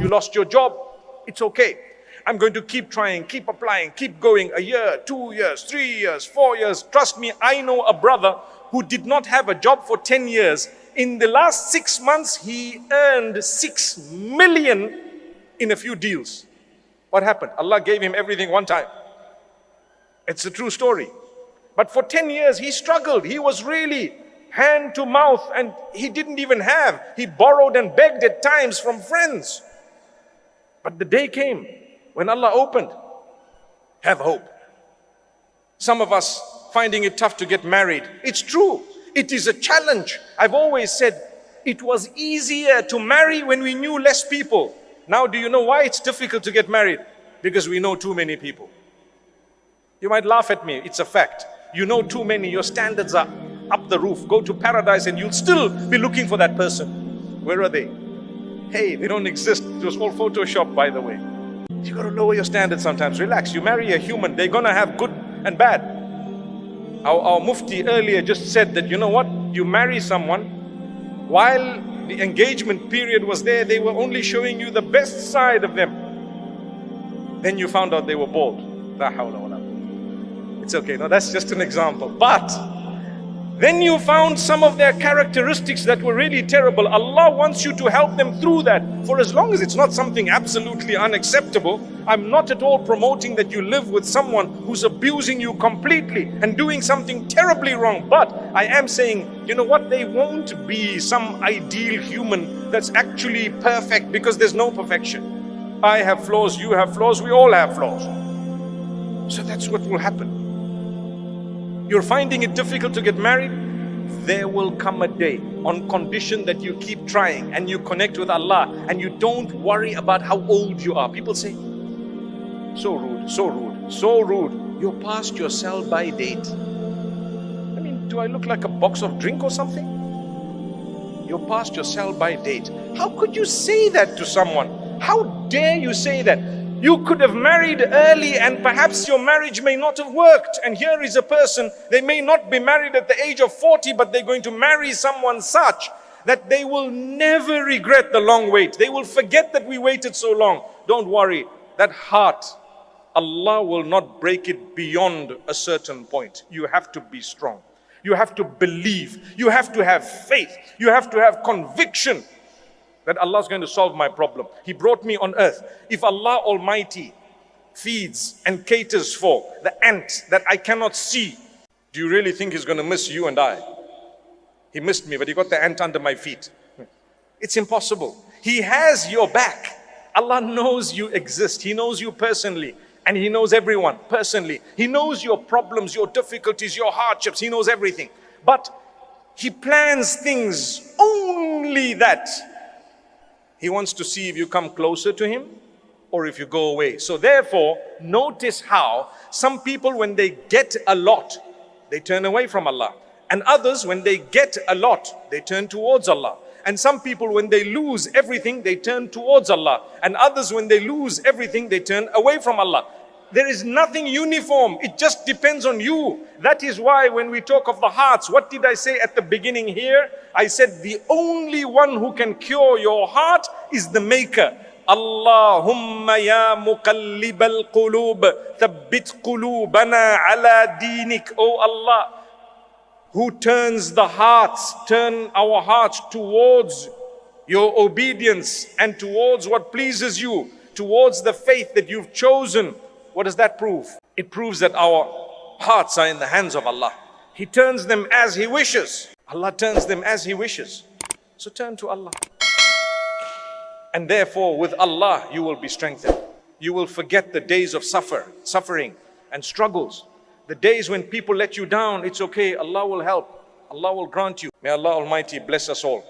You lost your job. It's okay. I'm going to keep trying, keep applying, keep going. A year, 2 years, 3 years, 4 years. Trust me, I know a brother who did not have a job for 10 years. In the last 6 months, he earned 6 million in a few deals. What happened? Allah gave him everything one time. It's a true story. But for 10 years, he struggled. He was really hand to mouth, and he didn't even have. He borrowed and begged at times from friends. But the day came when Allah opened. Have hope. Some of us finding it tough to get married. It's true. It is a challenge. I've always said it was easier to marry when we knew less people. Now do you know why it's difficult to get married? Because we know too many people. You might laugh at me. It's a fact. You know too many. Your standards are up the roof. Go to paradise and you'll still be looking for that person. Where are they? Hey, they don't exist. It was all Photoshop, by the way. You got to lower your standards sometimes. Relax. You marry a human. They're going to have good and bad. Our Mufti earlier just said that, you know what? You marry someone, while the engagement period was there, they were only showing you the best side of them. Then you found out they were bald. La hawla wa la quwwata. It's okay. No, that's just an example. But then you found some of their characteristics that were really terrible. Allah wants you to help them through that. For as long as it's not something absolutely unacceptable, I'm not at all promoting that you live with someone who's abusing you completely and doing something terribly wrong. But I am saying, you know what? They won't be some ideal human that's actually perfect, because there's no perfection. I have flaws, you have flaws, we all have flaws. So that's what will happen. You're finding it difficult to get married? There will come a day, on condition that you keep trying and you connect with Allah and you don't worry about how old you are. People say, so rude, so rude, so rude. You're past your sell-by date. I mean, do I look like a box of drink or something? You're past your sell-by date. How could you say that to someone? How dare you say that? You could have married early and perhaps your marriage may not have worked. And here is a person, they may not be married at the age of 40, but they're going to marry someone such that they will never regret the long wait. They will forget that we waited so long. Don't worry, that heart, Allah will not break it beyond a certain point. You have to be strong. You have to believe. You have to have faith. You have to have conviction that Allah is going to solve my problem. He brought me on earth. If Allah Almighty feeds and caters for the ant that I cannot see, do you really think He's going to miss you and I? He missed me, but He got the ant under my feet. It's impossible. He has your back. Allah knows you exist. He knows you personally. And He knows everyone personally. He knows your problems, your difficulties, your hardships. He knows everything. But He plans things only that He wants to see if you come closer to Him or if you go away. So therefore, notice how some people, when they get a lot, they turn away from Allah. And others, when they get a lot, they turn towards Allah. And some people, when they lose everything, they turn towards Allah. And others, when they lose everything, they turn away from Allah. There is nothing uniform. It just depends on you. That is why when we talk of the hearts, what did I say at the beginning here? I said the only one who can cure your heart is the Maker. Allahumma ya muqallibal qulub, thabbit qulubana ala dinik. Oh Allah, who turns the hearts, turn our hearts towards your obedience and towards what pleases you, towards the faith that you've chosen. What does that prove? It proves that our hearts are in the hands of Allah. He turns them as He wishes. Allah turns them as He wishes. So turn to Allah. And therefore with Allah you will be strengthened. You will forget the days of suffering and struggles. The days when people let you down, it's okay. Allah will help. Allah will grant you. May Allah Almighty bless us all.